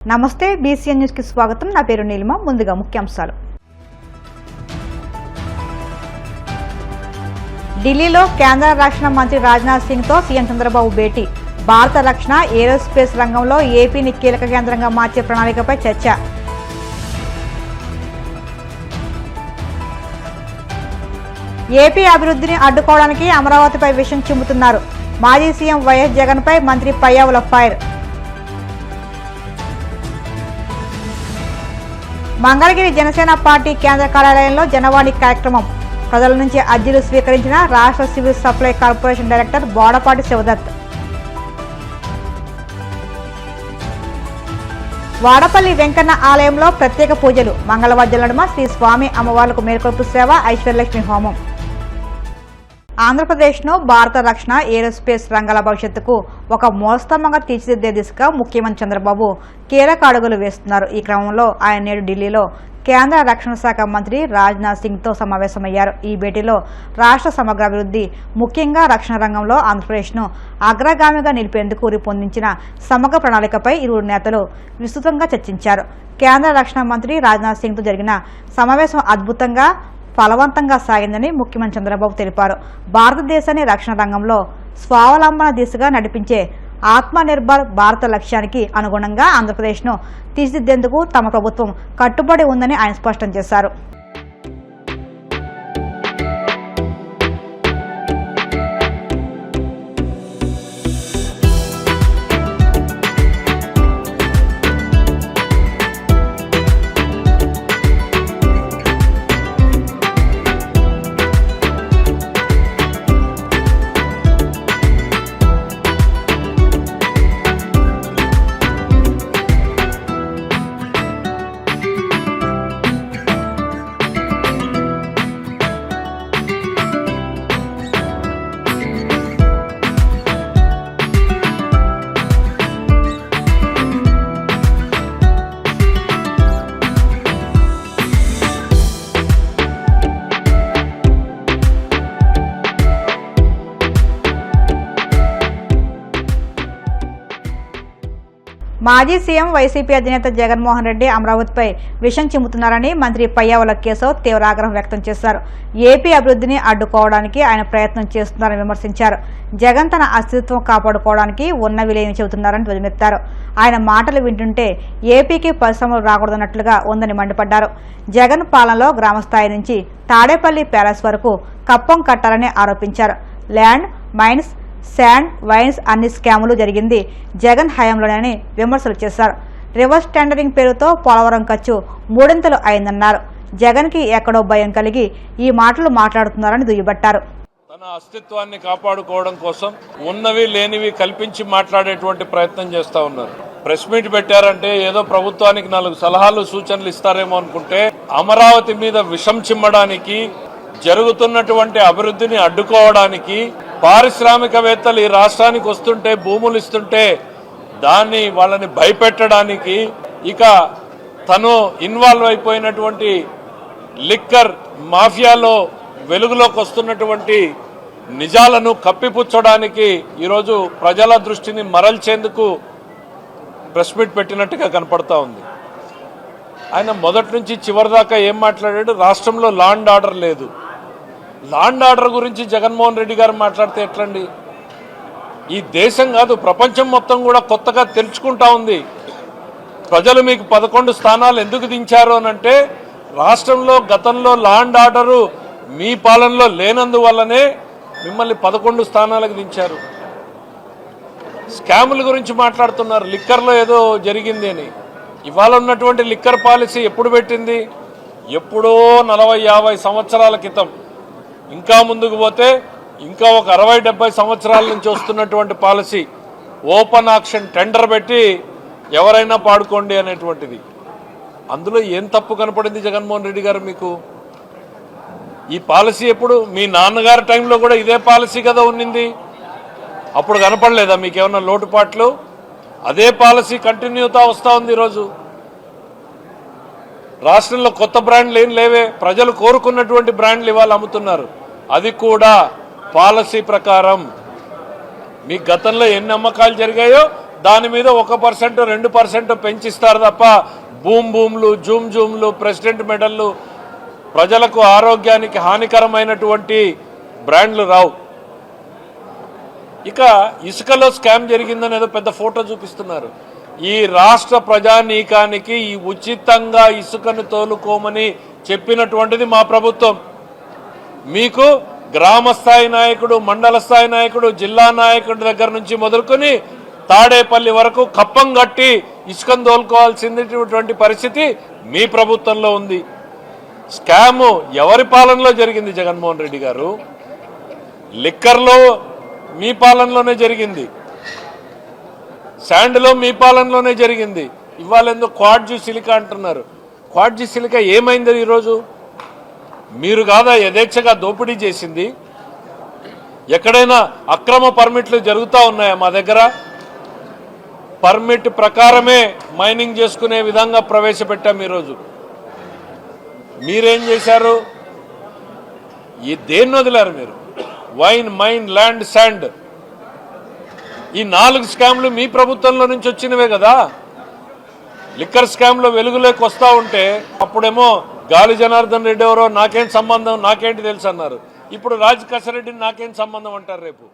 నమస్తే BCN news కి స్వాగతం. నా పేరు నీలిమ. ముందుగా ముఖ్యాంశాలు. ఢిల్లీలో కేంద్ర రక్షణ మంత్రి రాజ్నాథ్ సింగ్ తో సీఎం చంద్రబాబు భేటీ. భారత రక్షణ ఏరోస్పేస్ రంగంలో ఏపీని కీలక కేంద్రంగా మార్చే ప్రణాళికపై చర్చ. ఏపీ అభివృద్ధిని అడ్డుకోవడానికి అమరావతిపై విషం చిమ్ముతున్నారు. మాజీ సీఎం వైఎస్ జగన్ పై మంత్రి పయ్యావుల ఫైర్. మంగళగిరి జనసేన పార్టీ కేంద్ర కార్యాలయంలో జనవాణి కార్యక్రమం. ప్రజల నుంచి అర్జీలు స్వీకరించిన రాష్ట్ర civil supply corporation director Bodapati Shivdatt. Vadapalli Venkanna ఆలయంలో ప్రత్యేక పూజలు. మంగళవాద్యాల నడుమ శ్రీ స్వామి అమ్మవార్లకు మేల్కొల్పు సేవ, ఐశ్వర్యలక్ష్మి హోమం. ఆంధ్రప్రదేశ్ను భారత రక్షణ ఏరోస్పేస్ రంగాల భవిష్యత్తుకు ఒక మూలస్తంభంగా తీర్చిదిద్దే దిశగా ముఖ్యమంత్రి చంద్రబాబు కీలక అడుగులు వేస్తున్నారు. ఈ క్రమంలో ఆయన నేడు ఢిల్లీలో కేంద్ర రక్షణ శాఖ మంత్రి రాజ్నాథ్ సింగ్తో సమావేశమయ్యారు. ఈ భేటీలో రాష్ట్ర సమగ్రాభివృద్ధి, ముఖ్యంగా రక్షణ రంగంలో ఆంధ్రప్రదేశ్ను అగ్రగామిగా నిలిపేందుకు రూపొందించిన సమగ్ర ప్రణాళికపై ఇరువురు నేతలు విస్తృతంగా చర్చించారు. కేంద్ర రక్షణ మంత్రి రాజ్నాథ్ సింగ్తో జరిగిన సమావేశం అద్భుతంగా ఫలవంతంగా సాగిందని ముఖ్యమంత్రి చంద్రబాబు తెలిపారు. భారతదేశాన్ని రక్షణ రంగంలో స్వావలంబన దిశగా నడిపించే ఆత్మనిర్భర్ భారత లక్ష్యానికి అనుగుణంగా ఆంధ్రప్రదేశ్ను తీర్చిదిద్దేందుకు తమ ప్రభుత్వం కట్టుబడి ఉందని ఆయన స్పష్టం చేశారు. మాజీ సీఎం వైసీపీ అధినేత జగన్మోహన్ రెడ్డి అమరావతిపై విషం చిమ్ముతున్నారని మంత్రి పయ్యావుల కేశవ్ తీవ్ర ఆగ్రహం వ్యక్తం చేశారు. ఏపీ అభివృద్ధిని అడ్డుకోవడానికి ఆయన ప్రయత్నం చేస్తున్నారని విమర్శించారు. జగన్ తన అస్తిత్వం కాపాడుకోవడానికి ఉన్నవి లేని చెబుతున్నారని ధ్వజమెత్తారు. ఆయన మాటలు వింటుంటే ఏపీకి పరిశ్రమలు రాకూడదన్నట్లుగా ఉందని మండిపడ్డారు. జగన్ పాలనలో గ్రామస్థాయి నుంచి తాడేపల్లి ప్యాలెస్ వరకు కప్పం కట్టాలని ఆరోపించారు. ల్యాండ్, మైన్స్, శాండ్, వైన్స్ అన్ని స్కాములు జరిగింది జగన్ హయాంలోనే విమర్శలు చేశారు. రివర్స్ టెండరింగ్ పేరుతో పోలవరం ఖర్చు మూడింతలు అయిందన్నారు. జగన్ కి ఎక్కడో భయం కలిగి ఈ మాటలు మాట్లాడుతున్నారని దుయ్యబట్టారు. తన అస్తిత్వాన్ని కాపాడుకోవడం కోసం ఉన్నవి లేనివి కల్పించి మాట్లాడేటువంటి ప్రయత్నం చేస్తా ఉన్నారు. ప్రెస్ మీట్ పెట్టారంటే ఏదో ప్రభుత్వానికి 4 సలహాలు సూచనలు ఇస్తారేమో అనుకుంటే అమరావతి మీద విషం చిమ్మడానికి, జరుగుతున్నటువంటి అభివృద్ధిని అడ్డుకోవడానికి, పారిశ్రామికవేత్తలు ఈ రాష్ట్రానికి వస్తుంటే భూములు ఇస్తుంటే దాన్ని వాళ్ళని భయపెట్టడానికి, ఇక తను ఇన్వాల్వ్ అయిపోయినటువంటి లిక్కర్ మాఫియాలో వెలుగులోకి వస్తున్నటువంటి నిజాలను కప్పిపుచ్చడానికి ఈరోజు ప్రజల దృష్టిని మరల్చేందుకు ప్రెస్ మీట్ పెట్టినట్టుగా కనపడతా ఉంది. ఆయన మొదటి నుంచి చివరిదాకా ఏం మాట్లాడాడు? రాష్ట్రంలో లా అండ్ ఆర్డర్ లేదు. లా అండ్ ఆర్డర్ గురించి జగన్మోహన్ రెడ్డి గారు మాట్లాడితే ఎట్లండి? ఈ దేశం కాదు, ప్రపంచం మొత్తం కూడా కొత్తగా తెలుసుకుంటా ఉంది. ప్రజలు మీకు 11 స్థానాలు ఎందుకు దించారు అనంటే రాష్ట్రంలో గతంలో లా అండ్ ఆర్డరు మీ పాలనలో లేనందువల్లనే మిమ్మల్ని 11 స్థానాలకు దించారు. స్కాముల గురించి మాట్లాడుతున్నారు. లిక్కర్లో ఏదో జరిగింది అని. ఇవాళ ఉన్నటువంటి లిక్కర్ పాలసీ ఎప్పుడు పెట్టింది? ఎప్పుడో 40-50 సంవత్సరాల క్రితం. ఇంకా ముందుకు పోతే ఇంకా ఒక 60-70 సంవత్సరాల నుంచి వస్తున్నటువంటి పాలసీ. ఓపెన్ ఆక్షన్ టెండర్ పెట్టి ఎవరైనా పాడుకోండి అనేటువంటిది. అందులో ఏం తప్పు కనపడింది జగన్మోహన్ రెడ్డి గారు మీకు? ఈ పాలసీ ఎప్పుడు? మీ నాన్నగారి టైంలో కూడా ఇదే పాలసీ కదా ఉన్నింది. అప్పుడు కనపడలేదా మీకేమన్నా లోటుపాట్లు? అదే పాలసీ కంటిన్యూతా వస్తూ ఉంది. ఈరోజు రాష్ట్రంలో కొత్త బ్రాండ్లు ఏం లేవే. ప్రజలు కోరుకున్నటువంటి బ్రాండ్లు ఇవాళ అమ్ముతున్నారు. అది కూడా పాలసీ ప్రకారం. మీ గతంలో ఎన్ని అమ్మకాలు జరిగాయో దాని మీద 1% 2% పెంచిస్తారు తప్ప భూమ్లు జూమ్లు ప్రెసిడెంట్ మెడల్లు ప్రజలకు ఆరోగ్యానికి హానికరమైనటువంటి బ్రాండ్లు రావు. ఇక ఇసుకలో స్కామ్ జరిగిందని ఏదో పెద్ద ఫోటో చూపిస్తున్నారు. ఈ రాష్ట్ర ప్రజానీకానికి ఈ ఉచితంగా ఇసుకను తోలుకోమని చెప్పినటువంటిది మా ప్రభుత్వం. మీకు గ్రామ స్థాయి నాయకుడు, మండల స్థాయి నాయకుడు, జిల్లా నాయకుడి దగ్గర నుంచి మొదలుకొని తాడేపల్లి వరకు కప్పం కట్టి ఇసుకను తోలుకోవాల్సినటువంటి పరిస్థితి మీ ప్రభుత్వంలో ఉంది. స్కాము ఎవరి పాలనలో జరిగింది జగన్మోహన్ రెడ్డి గారు? లిక్కర్లో మీ పాలనలోనే జరిగింది, శాండ్లో మీ పాలనలోనే జరిగింది. ఇవాళ ఎందుకు క్వాడ్జీ సిలికా అంటున్నారు? క్వాడ్జీ సిలికా ఏమైంది ఈరోజు? మీరు కాదా యథేచ్ఛగా దోపిడీ చేసింది? ఎక్కడైనా అక్రమ పర్మిట్లు జరుగుతూ ఉన్నాయా? మా దగ్గర పర్మిట్ ప్రకారమే మైనింగ్ చేసుకునే విధంగా ప్రవేశపెట్టాం. ఈరోజు మీరేం చేశారు? ఈ దేన్ని వదిలారు మీరు? వైన్, మైన్, ల్యాండ్, శాండ్, ఈ 4 స్కామ్లు మీ ప్రభుత్వంలో నుంచి వచ్చినవే కదా. లిక్కర్ స్కామ్లో వెలుగులోకి వస్తూ ఉంటే అప్పుడేమో గాలి జనార్దన్ రెడ్డి ఎవరో నాకేం సంబంధం, నాకేంటి తెలుసు అన్నారు. ఇప్పుడు రాజ్ కసరెడ్డిని నాకేం సంబంధం అంటారు రేపు.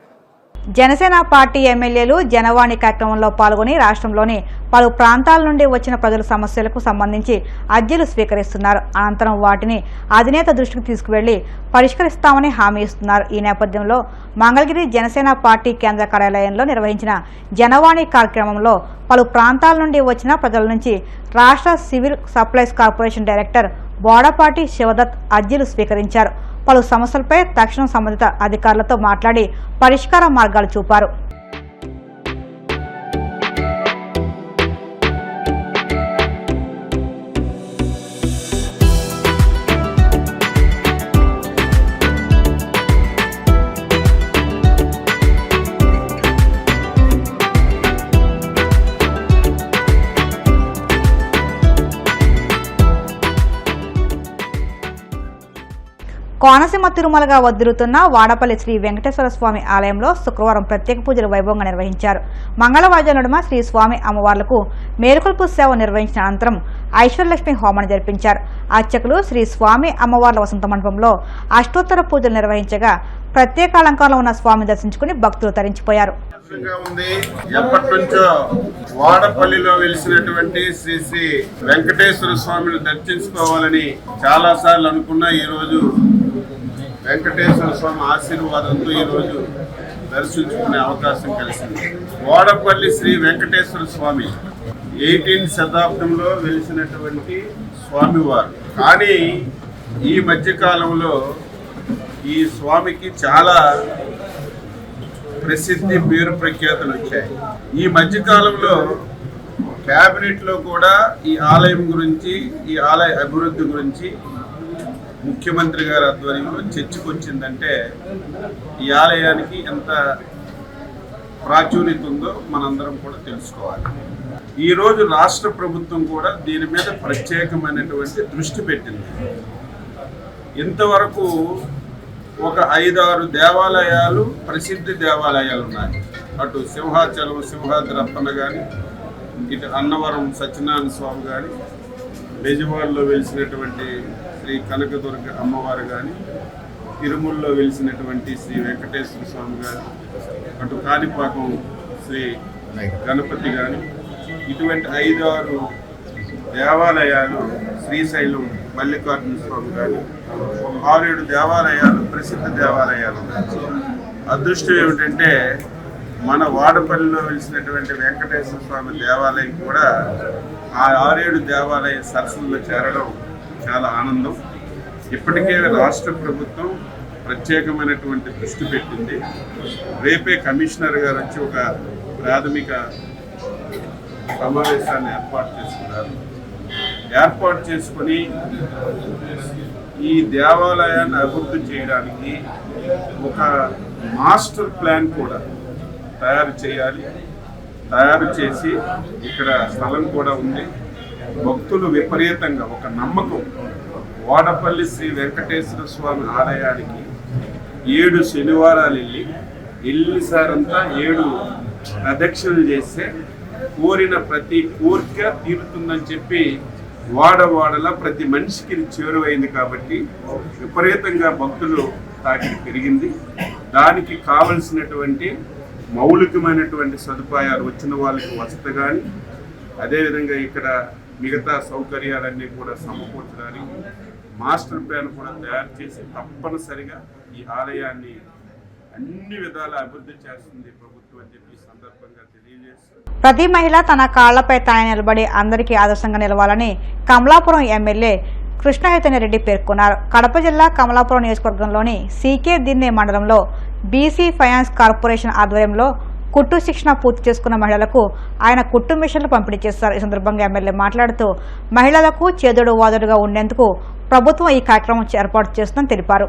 జనసేన పార్టీ ఎమ్మెల్యేలు జనవాణి కార్యక్రమంలో పాల్గొని రాష్ట్రంలోని పలు ప్రాంతాల నుండి వచ్చిన ప్రజల సమస్యలకు సంబంధించి అర్జీలు స్వీకరిస్తున్నారు. అనంతరం వాటిని అధినేత దృష్టికి తీసుకువెళ్లి పరిష్కరిస్తామని హామీ ఇస్తున్నారు. ఈ నేపథ్యంలో మంగళగిరి జనసేన పార్టీ కేంద్ర కార్యాలయంలో నిర్వహించిన జనవాణి కార్యక్రమంలో పలు ప్రాంతాల నుండి వచ్చిన ప్రజల నుంచి రాష్ట్ర civil supplies corporation director Bodapati Shivdatt అర్జీలు స్వీకరించారు. పలు సమస్యలపై తక్షణం సంబంధిత అధికారులతో మాట్లాడి పరిష్కార మార్గాలు చూపారు. కోనసీమ తిరుమలగా వదిలుతున్న వాడపల్లి శ్రీ వెంకటేశ్వర స్వామి ఆలయంలో శుక్రవారం ప్రత్యేక పూజలు వైభవంగా నిర్వహించారు. మంగళవాద్యాల నడుమ శ్రీ స్వామి అమ్మవార్లకు మేలుకొల్పు సేవ నిర్వహించిన అనంతరం ఐశ్వర్యలక్ష్మి హోమాన్ని జరిపించారు. అర్చకులు శ్రీ స్వామి అమ్మవార్ల వసంత మండపంలో అష్టోత్తర పూజలు నిర్వహించగా ప్రత్యేక అలంకారంలో ఉన్న స్వామిని దర్శించుకుని భక్తులు తరించిపోయారు. ఎప్పటి నుంచో వాడపల్లిలో వెలిసినటువంటి శ్రీ శ్రీ వెంకటేశ్వర స్వామిని దర్శించుకోవాలని చాలా సార్లు అనుకున్నా. ఈ రోజు వెంకటేశ్వర స్వామి ఆశీర్వాదంతో ఈ రోజు దర్శించుకునే అవకాశం కలిసింది. వాడపల్లి శ్రీ వెంకటేశ్వర స్వామి 18వ శతాబ్దంలో వెలిసినటువంటి స్వామివారు. కానీ ఈ మధ్యకాలంలో ఈ స్వామికి చాలా ప్రసిద్ధి, పేరు ప్రఖ్యాతులు వచ్చాయి. ఈ మధ్యకాలంలో క్యాబినెట్లో కూడా ఈ ఆలయం గురించి, ఈ ఆలయ అభివృద్ధి గురించి ముఖ్యమంత్రి గారి ఆధ్వర్యంలో చర్చకు వచ్చిందంటే ఈ ఆలయానికి ఎంత ప్రాచుర్యత ఉందో మనందరం కూడా తెలుసుకోవాలి. ఈరోజు రాష్ట్ర ప్రభుత్వం కూడా దీని మీద ప్రత్యేకమైనటువంటి దృష్టి పెట్టింది. ఇంతవరకు ఒక 5-6 దేవాలయాలు, ప్రసిద్ధ దేవాలయాలు ఉన్నాయి. అటు సింహాచలం సింహాద్రి అప్పన్న కానీ, ఇటు అన్నవరం సత్యనారాయణ స్వామి కానీ, బెజవాడలో వెలిసినటువంటి శ్రీ కనకదుర్గ అమ్మవారు కానీ, తిరుమలలో వెలిసినటువంటి శ్రీ వెంకటేశ్వర స్వామి కానీ, అటు కాణిపాకం శ్రీ గణపతి కానీ, ఇటువంటి 5-6 దేవాలయాలు, శ్రీశైలం మల్లికార్జున స్వామి కానీ 6-7 దేవాలయాలు, ప్రసిద్ధ దేవాలయాలు ఉన్నాయి. అదృష్టం ఏమిటంటే మన వాడపల్లిలో వెలిసినటువంటి వెంకటేశ్వర స్వామి దేవాలయం కూడా ఆ 6-7 దేవాలయ సరస్సుల్లో చేరడం చాలా ఆనందం. ఇప్పటికే రాష్ట్ర ప్రభుత్వం ప్రత్యేకమైనటువంటి దృష్టి పెట్టింది. రేపే కమిషనర్ గారు వచ్చి ఒక ప్రాథమిక సమావేశాన్ని ఏర్పాటు చేసుకుని ఈ దేవాలయాన్ని అభివృద్ధి చేయడానికి ఒక మాస్టర్ ప్లాన్ కూడా తయారు చేయాలి. తయారు చేసి ఇక్కడ స్థలం కూడా ఉంది. భక్తులు విపరీతంగా ఒక నమ్మకం, వాడపల్లి శ్రీ వెంకటేశ్వర స్వామి ఆలయానికి 7 శనివారాలు వెళ్ళి సారంతా 7 ప్రదక్షిణలు చేస్తే కోరిన ప్రతి కోరిక తీరుతుందని చెప్పి వాడవాడలా ప్రతి మనిషికి ఇది చేరువైంది కాబట్టి విపరీతంగా భక్తులు తాకిడి పెరిగింది. దానికి కావలసినటువంటి మౌలికమైనటువంటి సదుపాయాలు వచ్చిన వాళ్ళకి వసతి కానీ, అదేవిధంగా ఇక్కడ మిగతా సౌకర్యాలన్నీ కూడా సమకూర్చడానికి మాస్టర్ ప్లాన్ కూడా తయారు చేసి తప్పనిసరిగా ఈ ఆలయాన్ని అన్ని విధాల అభివృద్ధి చేస్తుంది ప్రభుత్వం అని చెప్పి సందర్భంగా తెలియజేస్తుంది. ప్రతి మహిళ తన కాళ్లపై తాను నిలబడి అందరికీ ఆదర్శంగా నిలవాలని కమలాపురం ఎమ్మెల్యే కృష్ణచైతన్యరెడ్డి పేర్కొన్నారు. కడప జిల్లా కమలాపురం నియోజకవర్గంలోని సీకే దిన్నే మండలంలో బీసీ ఫైనాన్స్ కార్పొరేషన్ ఆధ్వర్యంలో కుట్టు శిక్షణ పూర్తి చేసుకున్న మహిళలకు ఆయన కుట్టు మిషన్లు పంపిణీ చేశారు. ఈ సందర్భంగా ఎమ్మెల్యే మాట్లాడుతూ మహిళలకు చేదోడు వాదోడుగా ఉండేందుకు ప్రభుత్వం ఈ కార్యక్రమం ఏర్పాటు చేస్తుందని తెలిపారు.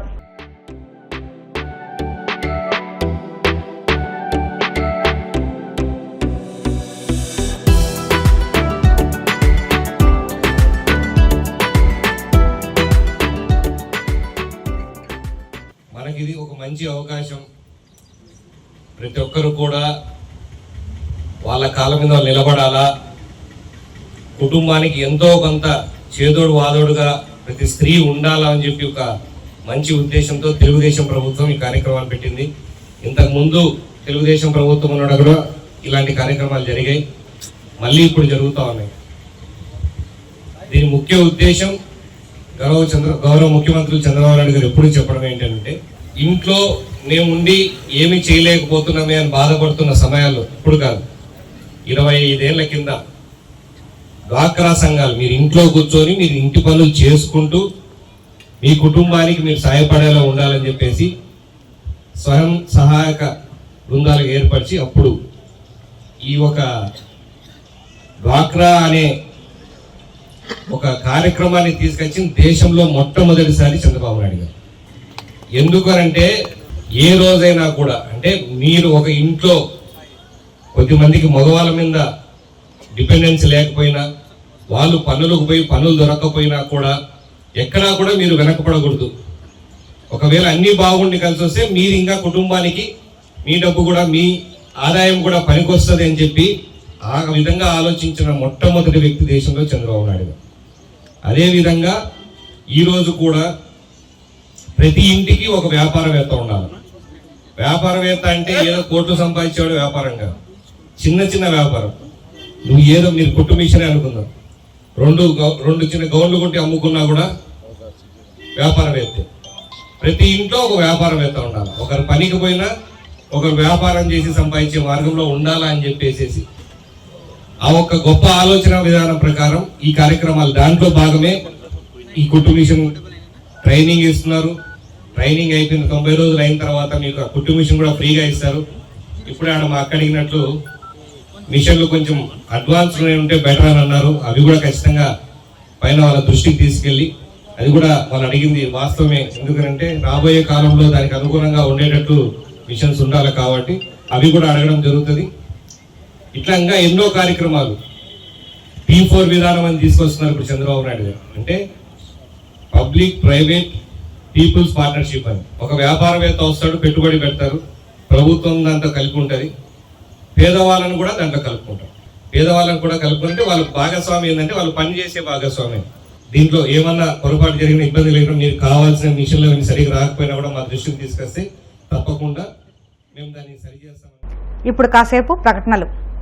ఇది ఒక మంచి అవకాశం. ప్రతి ఒక్కరు కూడా వాళ్ళ కాళ్ళ మీద నిలబడాలా, కుటుంబానికి ఎంతో కొంత చేదోడు వాదోడుగా ప్రతి స్త్రీ ఉండాలా అని చెప్పి ఒక మంచి ఉద్దేశంతో తెలుగుదేశం ప్రభుత్వం ఈ కార్యక్రమాలు పెట్టింది. ఇంతకు ముందు తెలుగుదేశం ప్రభుత్వం ఉన్న కూడా ఇలాంటి కార్యక్రమాలు జరిగాయి, మళ్ళీ ఇప్పుడు జరుగుతూ ఉన్నాయి. దీని ముఖ్య ఉద్దేశం గౌరవ ముఖ్యమంత్రులు చంద్రబాబు నాయుడు గారు ఎప్పుడు చెప్పడం ఏంటంటే, ఇంట్లో మేముండి ఏమి చేయలేకపోతున్నామే అని బాధపడుతున్న సమయాల్లో, ఇప్పుడు కాదు 25 ఏళ్ల కింద డ్వాక్రా సంఘాలు మీరు ఇంట్లో కూర్చొని మీరు ఇంటి పనులు చేసుకుంటూ మీ కుటుంబానికి మీరు సహాయపడేలా ఉండాలని చెప్పేసి స్వయం సహాయక బృందాలు ఏర్పరిచి అప్పుడు ఈ ఒక డ్వాక్రా అనే ఒక కార్యక్రమాన్ని తీసుకొచ్చి దేశంలో మొట్టమొదటిసారి చంద్రబాబు నాయుడు గారు. ఎందుకనంటే ఏ రోజైనా కూడా అంటే మీరు ఒక ఇంట్లో కొద్దిమందికి మగవాళ్ళ మీద డిపెండెన్స్ లేకపోయినా, వాళ్ళు పనులకు పోయి పనులు దొరకకపోయినా కూడా ఎక్కడా కూడా మీరు వెనకపడకూడదు. ఒకవేళ అన్నీ బాగుండి కలిసి వస్తే మీరు ఇంకా కుటుంబానికి మీ డబ్బు కూడా మీ ఆదాయం కూడా పనికొస్తుంది అని చెప్పి ఆ విధంగా ఆలోచించిన మొట్టమొదటి వ్యక్తి దేశంలో చంద్రబాబు నాయుడు. అదేవిధంగా ఈరోజు కూడా ప్రతి ఇంటికి ఒక వ్యాపారవేత్త ఉండాలి. వ్యాపారవేత్త అంటే ఏదో కోట్లు సంపాదించేవాడు వ్యాపారం కాదు, చిన్న చిన్న వ్యాపారం. నువ్వు ఏదో మీరు కుట్టు మిషనే అనుకుందాం, రెండు చిన్న గౌన్లు కొట్టి అమ్ముకున్నా కూడా వ్యాపారవేత్త. ప్రతి ఇంట్లో ఒక వ్యాపారవేత్త ఉండాలి. ఒకరు పనికి పోయినా ఒకరు వ్యాపారం చేసి సంపాదించే మార్గంలో ఉండాలా అని చెప్పేసి ఆ ఒక్క గొప్ప ఆలోచన విధానం ప్రకారం ఈ కార్యక్రమాలు దాంట్లో భాగమే ఈ కుట్టు మిషన్ ట్రైనింగ్ ఇస్తున్నారు. ట్రైనింగ్ అయిపోయిన 90 రోజులు అయిన తర్వాత మీకు కుట్టు మిషన్ కూడా ఫ్రీగా ఇస్తారు. ఇప్పుడే ఆడ మా అక్క అడిగినట్లు మిషన్లు కొంచెం అడ్వాన్స్ ఉంటే బెటర్ అని అన్నారు. అవి కూడా ఖచ్చితంగా పైన వాళ్ళ దృష్టికి తీసుకెళ్ళి అది కూడా వాళ్ళు అడిగింది వాస్తవమే. ఎందుకంటే రాబోయే కాలంలో దానికి అనుగుణంగా ఉండేటట్టు మిషన్స్ ఉండాలి కాబట్టి అవి కూడా అడగడం జరుగుతుంది. ఇట్లా ఇంకా ఎన్నో కార్యక్రమాలు P4 విధానం అని తీసుకొస్తున్నారు ఇప్పుడు చంద్రబాబు నాయుడు గారు. అంటే పబ్లిక్ ప్రైవేట్ పీపుల్స్ పార్ట్నర్షిప్ అని. ఒక వ్యాపారవేత్త వస్తాడు, పెట్టుబడి పెడతారు, ప్రభుత్వం దాంట్లో కలిపి ఉంటుంది, పేదవాళ్ళను కూడా దాంట్లో కలుపుకుంటారు. పేదవాళ్ళని కూడా కలుపుకుంటే వాళ్ళ భాగస్వామి ఏంటంటే వాళ్ళు పనిచేసే భాగస్వామి. దీంట్లో ఏమన్నా పొరపాటు జరిగిన ఇబ్బంది లేకుండా మీరు కావాల్సిన మిషన్లు సరిగ్గా రాకపోయినా కూడా మా దృష్టికి తీసుకొస్తే తప్పకుండా మేము దాన్ని సరి చేస్తామని. ఇప్పుడు కాసేపు ప్రకటనలు.